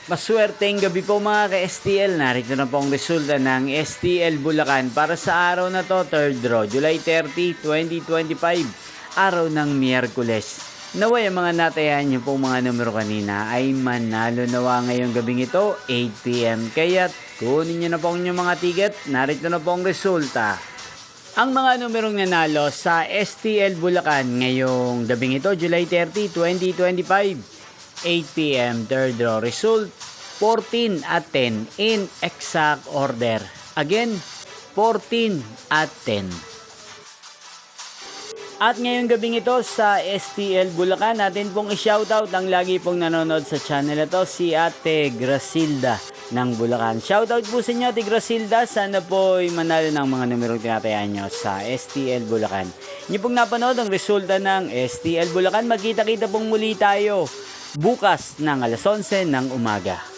Maswerteng gabi po mga ka-STL. Narito na po ang resulta ng STL Bulacan para sa araw na to, 3rd draw, July 30, 2025, araw ng Miyerkules. Naway ang mga natayan nyo pong mga numero kanina ay manalo nawa ngayong gabing ito, 8 PM. Kaya't kunin nyo na po ang inyong mga ticket. Narito na po ang resulta. Ang mga numerong nanalo sa STL Bulacan ngayong gabing ito, July 30, 2025. 8 PM, 3rd draw. Result, 14 at 10 in exact order. Again, 14 at 10. At ngayong gabing ito sa STL Bulacan, natin pong i-shoutout ang lagi pong nanonood sa channel na to, si Ate Grasilda ng Bulacan. Shoutout po sa inyo, Ate Grasilda. Sana po ay manalo ng mga numerong tinatayaan nyo sa STL Bulacan. Inyo pong napanood ang resulta ng STL Bulacan. Magkita-kita pong muli tayo bukas ng alas 11 ng umaga.